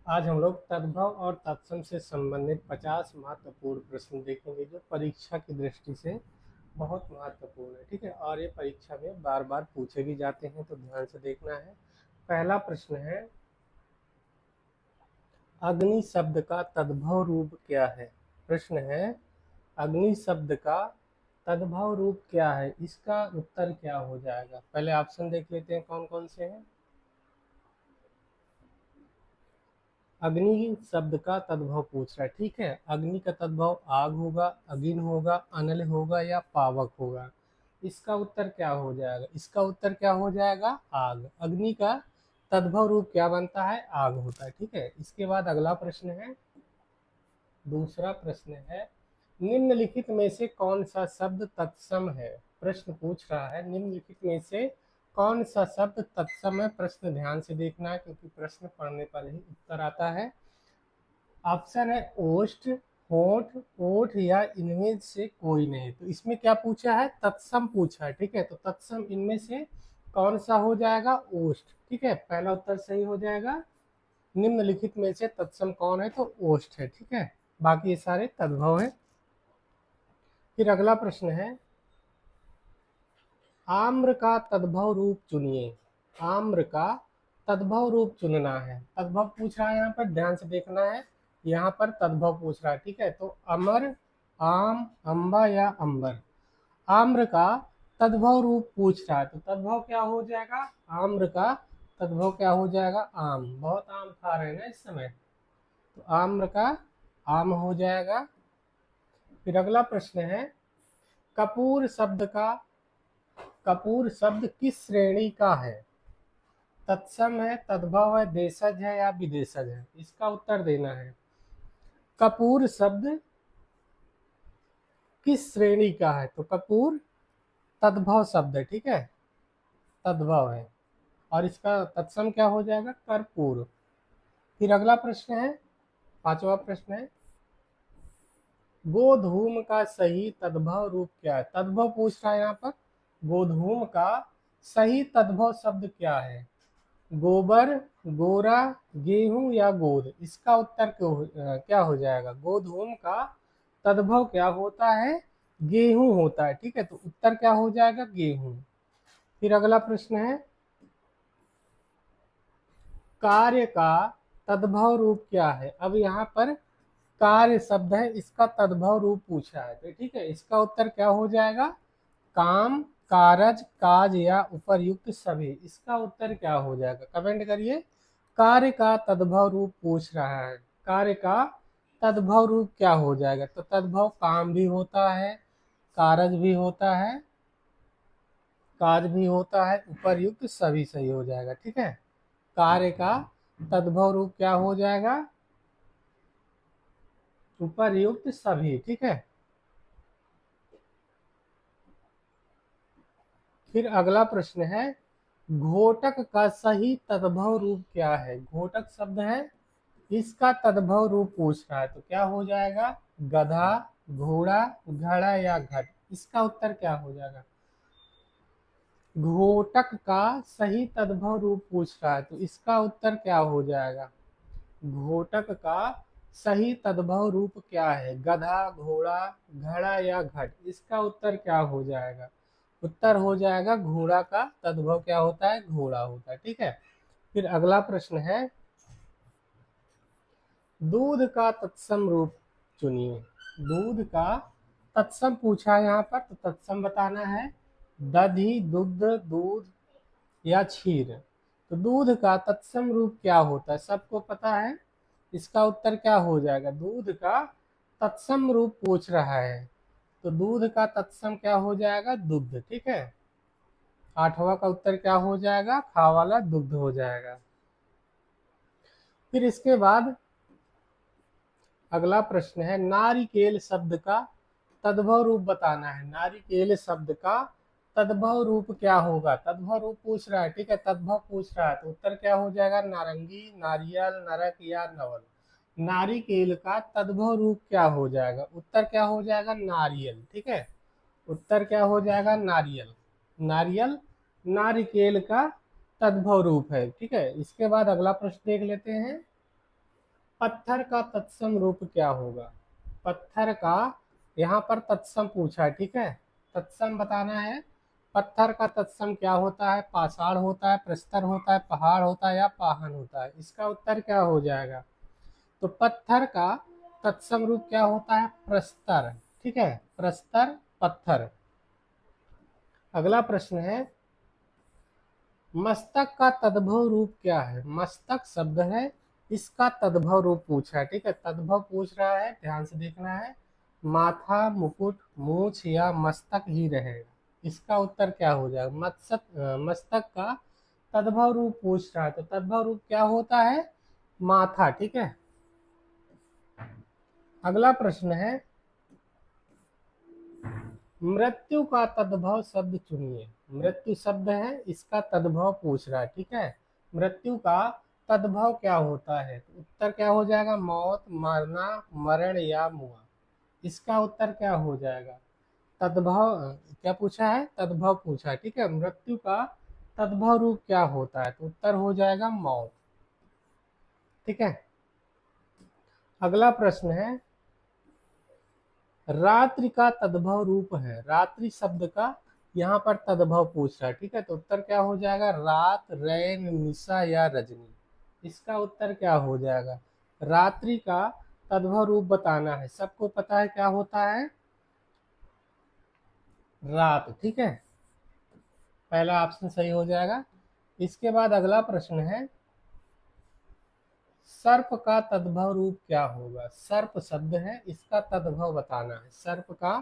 आज हम लोग तद्भव और तत्सम से संबंधित 50 महत्वपूर्ण प्रश्न देखेंगे जो परीक्षा की दृष्टि से बहुत महत्वपूर्ण है। ठीक है, और ये परीक्षा में बार बार पूछे भी जाते हैं, तो ध्यान से देखना है। पहला प्रश्न है, अग्नि शब्द का तद्भव रूप क्या है। प्रश्न है, अग्नि शब्द का तद्भव रूप क्या है, इसका उत्तर क्या हो जाएगा। पहले ऑप्शन देख लेते हैं कौन कौन से हैं। अग्नि शब्द का तद्भव पूछ रहा है। ठीक है, अग्नि का तद्भव आग होगा, अगिन होगा, अनल होगा या पावक होगा। इसका उत्तर क्या हो जाएगा, इसका उत्तर क्या हो जाएगा, आग। अग्नि का तद्भव रूप क्या बनता है, आग होता है। ठीक है, इसके बाद अगला प्रश्न है, दूसरा प्रश्न है, निम्नलिखित में से कौन सा शब्द तत्सम है। प्रश्न पूछ रहा है, निम्नलिखित में से कौन सा शब्द तत्सम है। प्रश्न ध्यान से देखना है, क्योंकि प्रश्न पढ़ने पर ही उत्तर आता है। ऑप्शन है ओष्ठ, होठ, ओठ या इनमें से कोई नहीं। तो इसमें क्या पूछा है, तत्सम पूछा है। ठीक है, तो तत्सम इनमें से कौन सा हो जाएगा, ओष्ठ। ठीक है, पहला उत्तर सही हो जाएगा। निम्नलिखित में से तत्सम कौन है, तो ओष्ठ है। ठीक है, बाकी ये सारे तद्भव है। फिर अगला प्रश्न है, आम्र का तद्भव रूप चुनिए। आम्र का तद्भव रूप चुनना है। तद्भव पूछ रहा है, यहाँ पर ध्यान से देखना है। यहाँ पर तद्भव पूछ रहा है। ठीक है, तो अमर, आम, अम्बा या अंबर। आम्र का तद्भव रूप पूछ रहा है, तो तद्भव क्या हो जाएगा, आम्र का तद्भव क्या हो जाएगा, आम। बहुत आम खा रहे हैं ना इस समय, तो आम्र का आम हो जाएगा। फिर अगला प्रश्न है, कपूर शब्द का, कपूर शब्द किस श्रेणी का है। तत्सम है, तद्भव है, देशज है या विदेशज है। इसका उत्तर देना है। कपूर शब्द किस श्रेणी का है, तो कपूर तद्भव शब्द है। ठीक है, तद्भव है, और इसका तत्सम क्या हो जाएगा, कर्पूर। फिर अगला प्रश्न है, पांचवा प्रश्न है, गोधूम का सही तद्भव रूप क्या है। तद्भव पूछ रहा है यहाँ पर, गोधूम का सही तद्भव शब्द क्या है। गोबर, गोरा, गेहूं या गोद। इसका उत्तर क्या हो जाएगा, गोधूम का तद्भव क्या होता है, गेहूं होता है। ठीक है, तो उत्तर क्या हो जाएगा, गेहूं। फिर अगला प्रश्न है, कार्य का तद्भव रूप क्या है। अब यहाँ पर कार्य शब्द है, इसका तद्भव रूप पूछा है। तो ठीक है, इसका उत्तर क्या हो जाएगा, काम, कारज, काज या उपरयुक्त सभी। इसका उत्तर क्या हो जाएगा, कमेंट करिए। कार्य का तद्भव रूप पूछ रहा है, कार्य का तद्भव रूप क्या हो जाएगा, तो तद्भव काम भी होता है, कारज भी होता है, काज भी होता है, उपरयुक्त सभी सही हो जाएगा। ठीक है, कार्य का तद्भव रूप क्या हो जाएगा, उपरयुक्त सभी। ठीक है, फिर अगला प्रश्न है, घोटक का सही तद्भव रूप क्या है। घोटक शब्द है, इसका तद्भव रूप पूछ रहा है, तो क्या हो जाएगा, गधा, घोड़ा, घड़ा या घट। इसका उत्तर क्या हो जाएगा, घोटक का सही तद्भव रूप पूछ रहा है, तो इसका उत्तर क्या हो जाएगा, घोटक का सही तद्भव रूप क्या है, गधा, घोड़ा, घड़ा या घट। इसका उत्तर क्या हो जाएगा, उत्तर हो जाएगा घोड़ा का तद्भव क्या होता है, घोड़ा होता है। ठीक है, फिर अगला प्रश्न है, दूध का तत्सम रूप चुनिए। दूध का तत्सम पूछा है यहाँ पर, तो तत्सम बताना है, दधि, दुग्ध, दूध या क्षीर। तो दूध का तत्सम रूप क्या होता है, सबको पता है। इसका उत्तर क्या हो जाएगा, दूध का तत्सम रूप पूछ रहा है, तो दूध का तत्सम क्या हो जाएगा, दुग्ध। ठीक है, आठवां का उत्तर क्या हो जाएगा, खा वाला दुग्ध हो जाएगा। फिर इसके बाद अगला प्रश्न है, नारिकेल शब्द का तद्भव रूप बताना है। नारिकेल शब्द का तद्भव रूप क्या होगा, तद्भव रूप पूछ रहा है। ठीक है, तद्भव पूछ रहा है, तो उत्तर क्या हो जाएगा, नारंगी, नारियल, नरक या नवल। नारिकेल का तद्भव रूप क्या हो जाएगा, उत्तर क्या हो जाएगा, नारियल। ठीक है, उत्तर क्या हो जाएगा, नारियल। नारियल नारिकेल का तद्भव रूप है। ठीक है, इसके बाद अगला प्रश्न देख लेते हैं, पत्थर का तत्सम रूप क्या होगा? पत्थर का यहाँ पर तत्सम पूछा है, ठीक है, तत्सम बताना है। पत्थर का तत्सम क्या होता है? पाषाण होता है, प्रस्तर होता है, पहाड़ होता है या पाहन होता है? इसका उत्तर क्या हो जाएगा? तो पत्थर का तत्सम रूप क्या होता है? प्रस्तर, ठीक है, प्रस्तर पत्थर। अगला प्रश्न है, मस्तक का तद्भव रूप क्या है? मस्तक शब्द है, इसका तद्भव रूप पूछा है, ठीक है, तद्भव पूछ रहा है, ध्यान से देखना है। माथा, मुकुट, मूछ या मस्तक ही रहेगा? इसका उत्तर क्या हो जाएगा? मस्तक का तद्भव रूप पूछ रहा है, तो तद्भव रूप क्या होता है? माथा, ठीक है। अगला प्रश्न है, मृत्यु का तद्भव शब्द चुनिए। मृत्यु शब्द है, इसका तद्भव पूछ रहा है, ठीक है। मृत्यु का तद्भव क्या होता है? तो उत्तर क्या हो जाएगा? मौत, मरना, मरण या मुआ? इसका उत्तर क्या हो जाएगा? तद्भव क्या पूछा है? तद्भव पूछा है, ठीक है। मृत्यु का तद्भव रूप क्या होता है? तो उत्तर हो जाएगा मौत, ठीक है। अगला प्रश्न है, रात्रि का तद्भव रूप है। रात्रि शब्द का यहाँ पर तद्भव पूछ रहा है, ठीक है, तो उत्तर क्या हो जाएगा? रात, रैन, निशा या रजनी? इसका उत्तर क्या हो जाएगा? रात्रि का तद्भव रूप बताना है, सबको पता है क्या होता है? रात, ठीक है, पहला ऑप्शन सही हो जाएगा। इसके बाद अगला प्रश्न है, सर्प का तद्भव रूप क्या होगा? सर्प शब्द है, इसका तद्भव बताना है। सर्प का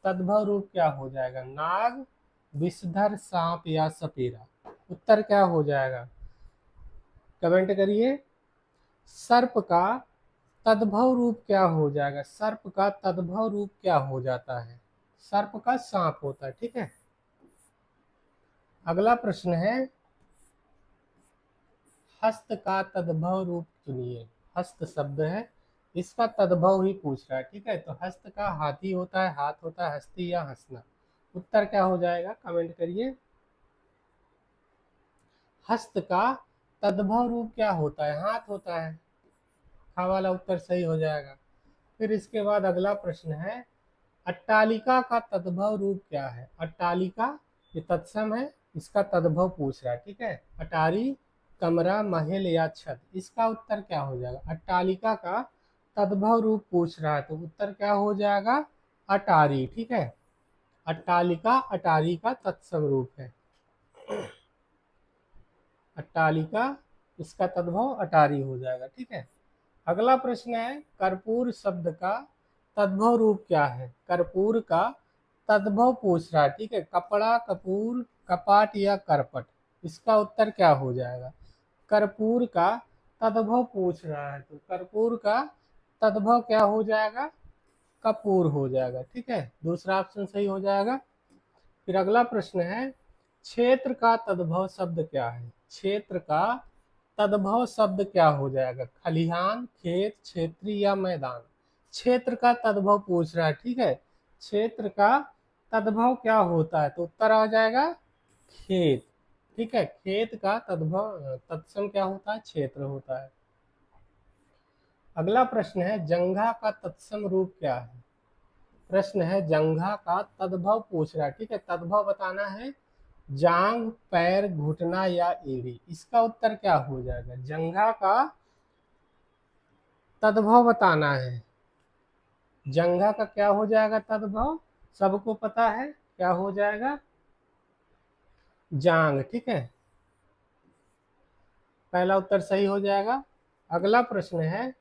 तद्भव रूप क्या हो जाएगा? नाग, विषधर, सांप या सपेरा? उत्तर क्या हो जाएगा? कमेंट करिए। सर्प का तद्भव रूप क्या हो जाएगा? सर्प का तद्भव रूप क्या हो जाता है? सर्प का सांप होता है, ठीक है। अगला प्रश्न है, हस्त का तद्भव रूप चुनिए। हस्त शब्द है, इसका तद्भव ही पूछ रहा है, ठीक है, तो हस्त का हाथी होता है, हाथ होता है, हस्ती या हंसना? उत्तर क्या हो जाएगा? कमेंट करिए। हस्त का तद्भव रूप क्या होता है? हाथ होता है, खा वाला उत्तर सही हो जाएगा। फिर इसके बाद अगला प्रश्न है, अट्टालिका का तद्भव रूप क्या है? अट्टालिका ये तत्सम है, इसका तद्भव पूछ रहा है, ठीक है। अटारी, कमरा, महल या छत? इसका उत्तर क्या हो जाएगा? अट्टालिका का तद्भव रूप पूछ रहा है, तो उत्तर क्या हो जाएगा? अटारी, ठीक है। अट्टालिका अटारी का तत्सम रूप है। अट्टालिका, इसका तद्भव अटारी हो जाएगा, ठीक है। अगला प्रश्न है, कर्पूर शब्द का तद्भव रूप क्या है? कर्पूर का तद्भव पूछ रहा है, ठीक है, कपड़ा, कपूर, कपाट या करपट? इसका उत्तर क्या हो जाएगा? कर्पूर का तद्भव पूछ रहा है, तो कर्पूर का तद्भव क्या हो जाएगा? कपूर हो जाएगा, ठीक है, दूसरा ऑप्शन सही हो जाएगा। फिर अगला प्रश्न है, क्षेत्र का तद्भव शब्द क्या है? क्षेत्र का तद्भव शब्द क्या हो जाएगा? खलिहान, खेत, क्षेत्री या मैदान? क्षेत्र का तद्भव पूछ रहा है, ठीक है, क्षेत्र का तद्भव क्या होता है? तो उत्तर आ जाएगा खेत, ठीक है, खेत का तद्भव तत्सम क्या होता है? क्षेत्र होता है। अगला प्रश्न है, जंघा का तत्सम रूप क्या है? प्रश्न है, जंघा का तद्भव पूछ रहा है, ठीक है, तद्भव बताना है। जांग, पैर, घुटना या एड़ी? इसका उत्तर क्या हो जाएगा? जंघा का तद्भव बताना है। जंघा का क्या हो जाएगा तद्भव? सबको पता है क्या हो जाएगा? जांग, ठीक है, पहला उत्तर सही हो जाएगा। अगला प्रश्न है,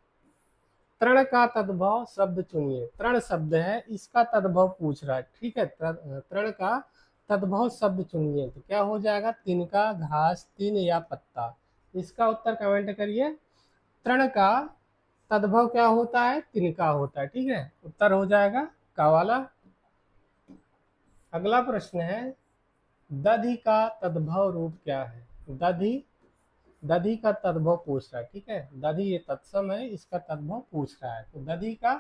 तृण का तद्भव शब्द चुनिए। तृण शब्द है, इसका तद्भव पूछ रहा है, ठीक है, तृण का तद्भव शब्द चुनिए, तो क्या हो जाएगा? तिनका, घास, तीन या पत्ता? इसका उत्तर कमेंट करिए। तृण का तद्भव क्या होता है? तिनका होता है, ठीक है, उत्तर हो जाएगा का वाला। अगला प्रश्न है, दधि का तद्भव रूप क्या है? दधि, दधि का तद्भव पूछ रहा है, ठीक है, दधि ये तत्सम है, इसका तद्भव पूछ रहा है, तो दधि का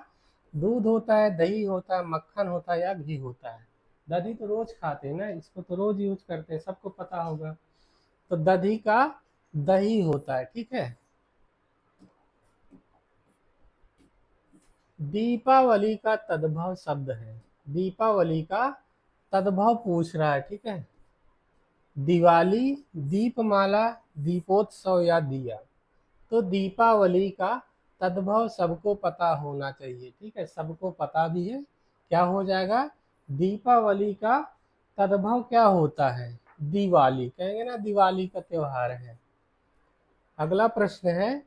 दूध होता है, दही होता है, मक्खन होता है या घी होता है? दधि तो रोज खाते हैं ना, इसको तो रोज यूज करते हैं, सबको पता होगा, तो दधि का दही होता है, ठीक है। दीपावली का तद्भव शब्द है, दीपावली का तद्भव पूछ रहा है, ठीक है। दिवाली, दीपमाला, दीपोत्सव या दिया। तो दीपावली का तद्भव सबको पता होना चाहिए, ठीक है, सबको पता भी है। क्या हो जाएगा, दीपावली का तद्भव क्या होता है, दिवाली, कहेंगे ना दिवाली का त्योहार है। अगला प्रश्न है,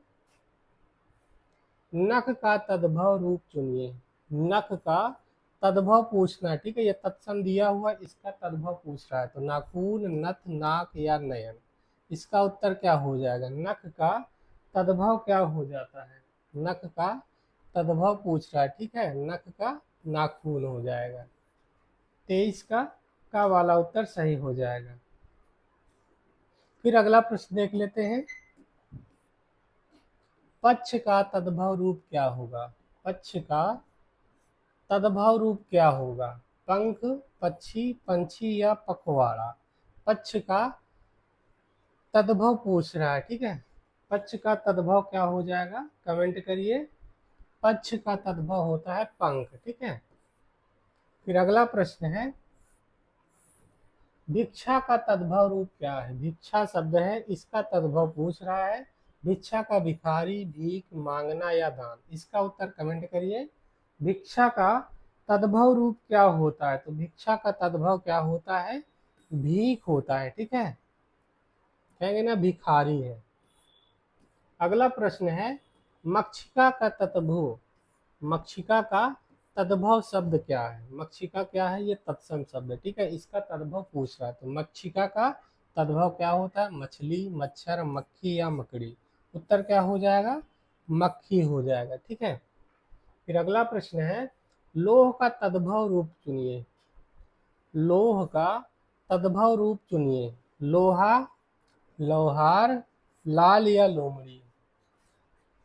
नख का तद्भव रूप चुनिए। नख का तद्भव पूछना है, ठीक है, ये तत्सम दिया हुआ इसका तद्भव पूछ रहा है। तो नाखून, नथ, नाक या नयन, इसका उत्तर क्या हो जाएगा। नख का तद्भव क्या हो जाता है, नख का तद्भव पूछ रहा है, ठीक है, नख का नाखून हो जाएगा। 23 का वाला उत्तर सही हो जाएगा। फिर अगला प्रश्न देख लेते हैं, पक्ष का तद्भव रूप क्या होगा। पक्ष का तद्भव रूप क्या होगा, पंख, पक्षी, पंछी या पखवाड़ा। पक्ष का तद्भव पूछ रहा है, ठीक है, पक्ष का तद्भव क्या हो जाएगा, कमेंट करिए। पक्ष का तद्भव होता है पंख, ठीक है। फिर अगला प्रश्न है, भिक्षा का तद्भव रूप क्या है। भिक्षा शब्द है, इसका तद्भव पूछ रहा है। भिक्षा का भिखारी, भीख मांगना या दान, इसका उत्तर कमेंट करिए। भिक्षा का तद्भव रूप क्या होता है, तो भिक्षा का तद्भव क्या होता है, भीख होता है, ठीक है, कहेंगे ना भिखारी है। अगला प्रश्न है, मक्षिका का तद्भव, मक्षिका का तद्भव शब्द क्या है। मक्षिका क्या है, ये तत्सम शब्द है, ठीक है, इसका तद्भव पूछ रहा है। तो मक्षिका का तद्भव क्या होता है, मछली, मच्छर, मक्खी या मकड़ी। उत्तर क्या हो जाएगा, मक्खी हो जाएगा, ठीक है। फिर अगला प्रश्न है, लोह का तद्भव रूप चुनिए। लोह का तद्भव रूप चुनिए। लोहा, लोहार, लाल या लोमड़ी,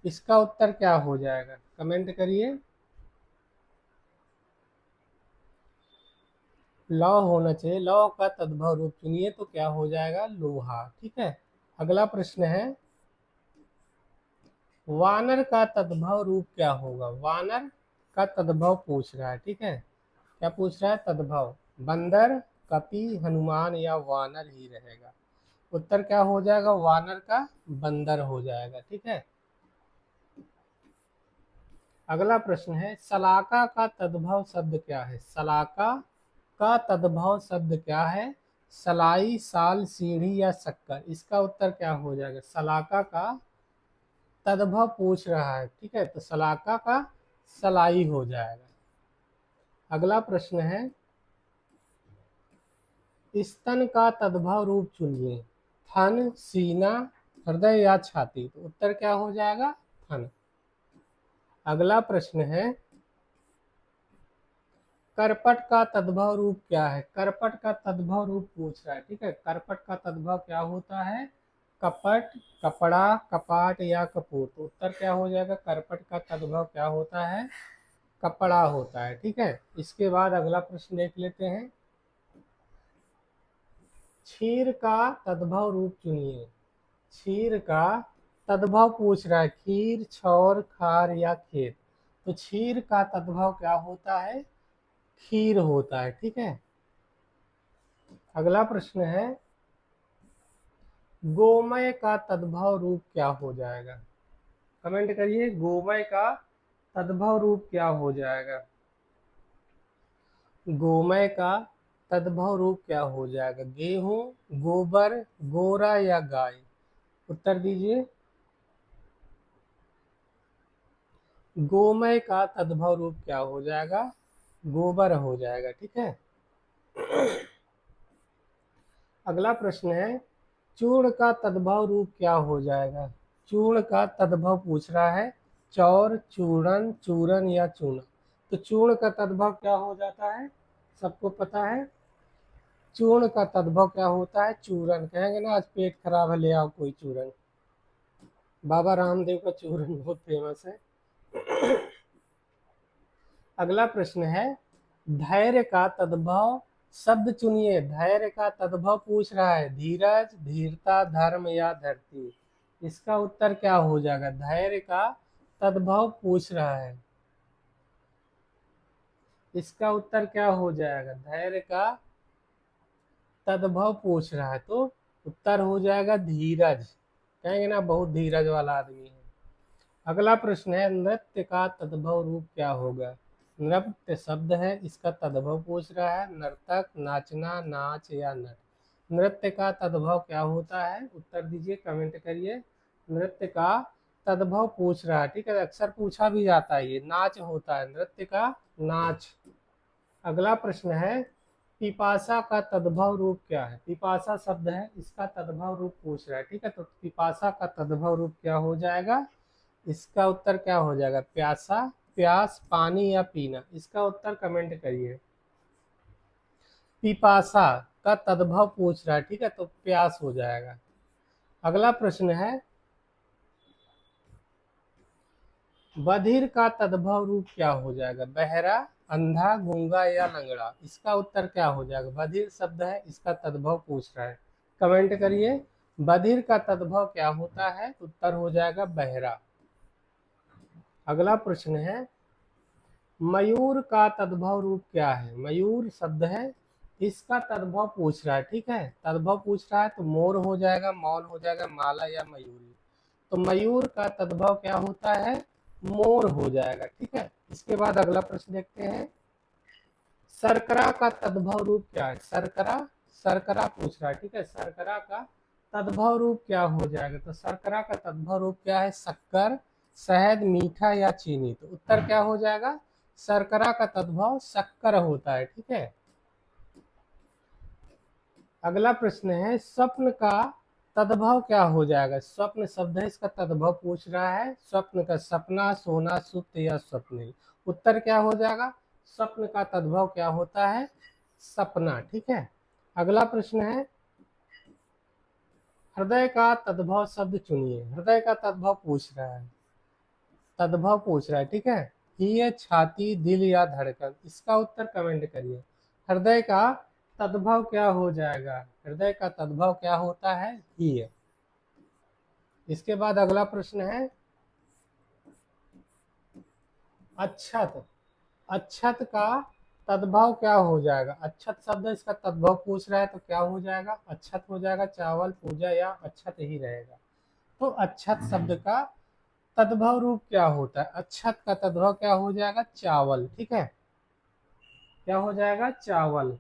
इसका उत्तर क्या हो जाएगा, कमेंट करिए। लौ होना चाहिए, लौ का तद्भव रूप चुनिए, तो क्या हो जाएगा, लोहा, ठीक है। अगला प्रश्न है, वानर का तद्भव रूप क्या होगा। वानर का तद्भव पूछ रहा है, ठीक है, क्या पूछ रहा है, तद्भव। बंदर, कपि, हनुमान या वानर ही रहेगा। उत्तर क्या हो जाएगा, वानर का बंदर हो जाएगा, ठीक है। अगला प्रश्न है, सलाका का तद्भव शब्द क्या है। सलाका का तद्भव शब्द क्या है, सलाई, साल, सीढ़ी या शक्कर, इसका उत्तर क्या हो जाएगा। सलाका का तद्भव पूछ रहा है, ठीक है, तो सलाका का सलाई हो जाएगा। अगला प्रश्न है, स्तन का तद्भव रूप चुनिए। थन, सीना, हृदय या छाती, तो उत्तर क्या हो जाएगा, थन। अगला प्रश्न है, करपट का तद्भव रूप क्या है। करपट का तद्भव रूप पूछ रहा है, ठीक है, करपट का तद्भव क्या होता है, कपट, कपड़ा, कपाट या कपूर, तो उत्तर क्या हो जाएगा, करपट का तद्भव क्या होता है, कपड़ा होता है, ठीक है। इसके बाद अगला प्रश्न देख लेते हैं, क्षीर का तद्भव रूप चुनिए। क्षीर का तद्भव पूछ रहा है, खीर, छौर, खार या खेत, तो क्षीर का तद्भव क्या होता है, खीर होता है, ठीक है। अगला प्रश्न है, गोमय का तद्भव रूप क्या हो जाएगा, कमेंट करिए। गोमय का तद्भव रूप क्या हो जाएगा, गोमय का तद्भव रूप क्या हो जाएगा, गेहूं, गोबर, गोरा या गाय, उत्तर दीजिए। गोमय का तद्भव रूप क्या हो जाएगा, गोबर हो जाएगा, ठीक है। अगला प्रश्न है, चूर्ण का तद्भव रूप क्या हो जाएगा। चूर्ण का तद्भव पूछ रहा है, चौर, चूर्ण, चूरन या चूना, तो चूर्ण का तद्भव क्या हो जाता है, सबको पता है। चूर्ण का तद्भव क्या होता है, चूरन, कहेंगे ना आज पेट खराब है ले आओ कोई चूरन, बाबा रामदेव का चूरन बहुत फेमस है। अगला प्रश्न है, धैर्य का तद्भव शब्द चुनिए। धैर्य का तद्भव पूछ रहा है, धीरज, धीरता, धर्म या धरती, इसका उत्तर क्या हो जाएगा, धैर्य का तद्भव पूछ रहा है, इसका उत्तर क्या हो जाएगा? धैर्य का तद्भव पूछ रहा है तो उत्तर हो जाएगा धीरज। कहेंगे ना बहुत धीरज वाला आदमी है। अगला प्रश्न है नृत्य का तद्भव रूप क्या होगा? नृत्य शब्द है, इसका तद्भव पूछ रहा है। नर्तक, नाचना, नाच या नट। नृत्य का तद्भव क्या होता है? उत्तर दीजिए, कमेंट करिए। नृत्य का तद्भव पूछ रहा है, ठीक है, अक्सर पूछा भी जाता है। ये नाच होता है, नृत्य का नाच। अगला प्रश्न है पिपासा का तद्भव रूप क्या है? पिपासा शब्द है, इसका तद्भव रूप पूछ रहा है, ठीक है। तो पिपासा का तद्भव रूप क्या हो जाएगा? इसका उत्तर क्या हो जाएगा? प्यासा, प्यास, पानी या पीना। इसका उत्तर कमेंट करिए। पिपासा का तद्भव पूछ रहा है, ठीक है, तो प्यास हो जाएगा। अगला प्रश्न है बधिर का तद्भव रूप क्या हो जाएगा? बहरा, अंधा, गूंगा या लंगड़ा। इसका उत्तर क्या हो जाएगा? बधिर शब्द है, इसका तद्भव पूछ रहा है, कमेंट करिए। बधिर का तद्भव क्या होता है? उत्तर हो जाएगा बहरा। अगला प्रश्न है मयूर का तद्भव रूप क्या है? मयूर शब्द है, इसका तद्भव पूछ रहा है, ठीक है। तद्भव पूछ रहा है तो मोर हो जाएगा, मौन हो जाएगा, माला या मयूरी। तो मयूर का तद्भव क्या होता है? मोर हो जाएगा, ठीक है। इसके बाद अगला प्रश्न देखते हैं शर्करा का तद्भव रूप क्या है? शर्करा, शर्करा पूछ रहा है, ठीक है। शर्करा का तद्भव रूप क्या हो जाएगा? तो शर्करा का तद्भव रूप क्या है? शक्कर, शहद, मीठा या चीनी। तो उत्तर क्या हो जाएगा? शर्करा का तद्भव शक्कर होता है, ठीक है। अगला प्रश्न है स्वप्न का तद्भव क्या हो जाएगा? स्वप्न शब्द है, इसका तद्भव पूछ रहा है। स्वप्न का सपना, सोना, सुप्त या स्वप्न। उत्तर क्या हो जाएगा? स्वप्न का तद्भव क्या होता है? सपना, ठीक है। अगला प्रश्न है हृदय का तद्भव शब्द चुनिए। हृदय का तद्भव पूछ रहा है, तद्भव पूछ रहा है, ठीक है। ये छाती, दिल या धड़कन। इसका उत्तर कमेंट करिए। हृदय का तद्भव क्या हो जाएगा? हृदय का तद्भव क्या होता है? ही। इसके बाद अगला प्रश्न है अच्छत। अच्छत का तद्भव क्या हो जाएगा? अच्छत शब्द इसका तद्भव पूछ रहा है तो क्या हो जाएगा? अच्छत हो जाएगा। चावल, पूजा या अच्छत ही रहेगा। तो अच्छत शब्द का तद्भव रूप क्या होता है? अच्छत का तद्भव क्या हो जाएगा? चावल, ठीक है। क्या हो जाएगा? चावल।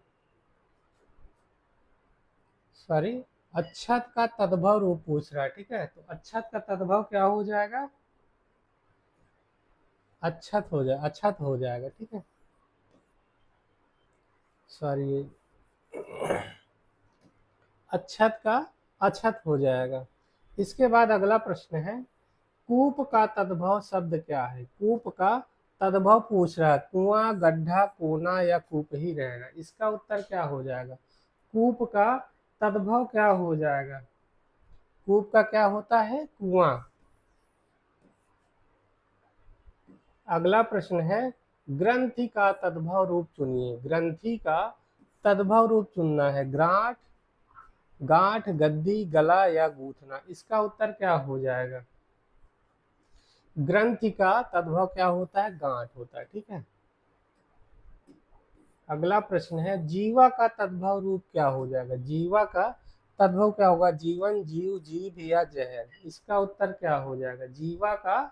सॉरी, अच्छत का तद्भव रूप पूछ रहा है, ठीक है। तो अच्छत का तद्भव क्या हो जाएगा? अच्छत हो जाए, अच्छत हो जाएगा, ठीक है। सॉरी, अच्छत का अच्छत हो जाएगा। इसके बाद अगला प्रश्न है कूप का तद्भव शब्द क्या है? कूप का तद्भव पूछ रहा है। कुआं, गड्ढा, कोना या कूप ही रहेगा। इसका उत्तर क्या हो जाएगा? कूप का तद्भव क्या हो जाएगा? कूप का क्या होता है? कुआं। अगला प्रश्न है ग्रंथि का तद्भव रूप चुनिए। ग्रंथि का तद्भव रूप चुनना है। गांठ, गांठ, गद्दी, गला या गूंथना। इसका उत्तर क्या हो जाएगा? ग्रंथि का तद्भव क्या होता है? गांठ होता है, ठीक है। अगला प्रश्न है जीवा का तद्भव रूप क्या हो जाएगा? जीवा का तद्भव क्या होगा? जीवन, जीव, जीभ या जहर। इसका उत्तर क्या हो जाएगा? जीवा का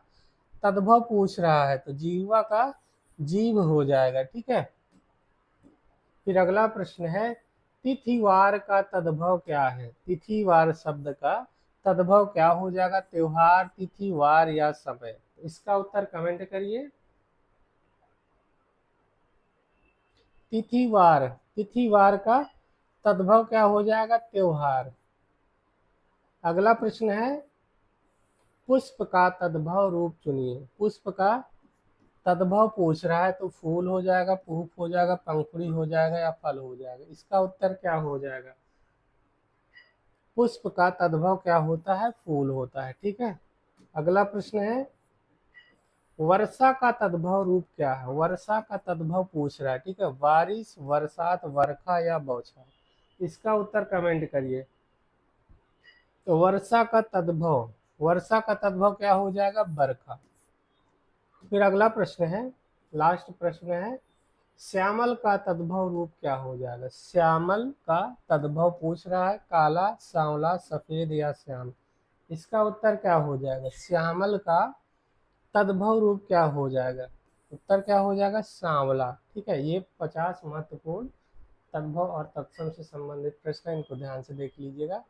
तद्भव पूछ रहा है तो जीवा का जीव हो जाएगा, ठीक है। फिर अगला प्रश्न है तिथिवार का तद्भव क्या है? तिथिवार शब्द का तद्भव क्या हो जाएगा? त्योहार, तिथि, वार या समय। इसका उत्तर कमेंट करिए। तिथिवार, तिथिवार का तद्भव क्या हो जाएगा? त्योहार। अगला प्रश्न है पुष्प का तद्भव रूप चुनिए। पुष्प का तद्भव पूछ रहा है तो फूल हो जाएगा, पुष्प हो जाएगा, पंखुड़ी हो जाएगा या फल हो जाएगा। इसका उत्तर क्या हो जाएगा? पुष्प का तद्भव क्या होता है? फूल होता है, ठीक है। अगला प्रश्न है वर्षा का तद्भव रूप क्या है? वर्षा का तद्भव पूछ रहा है, ठीक है। बारिश, बरसात, वर्षा या बौछार। इसका उत्तर कमेंट करिए। तो वर्षा का तद्भव, वर्षा का तद्भव क्या हो जाएगा? बरखा। फिर अगला प्रश्न है, लास्ट प्रश्न है श्यामल का तद्भव रूप क्या हो जाएगा? श्यामल का तद्भव पूछ रहा है, काला, सांवला, सफेद या श्याम। इसका उत्तर क्या हो जाएगा? श्यामल का तद्भव रूप क्या हो जाएगा? उत्तर क्या हो जाएगा? सांवला। ठीक है, ये 50 महत्वपूर्ण तद्भव और तत्सम से संबंधित प्रश्न, इनको ध्यान से देख लीजिएगा।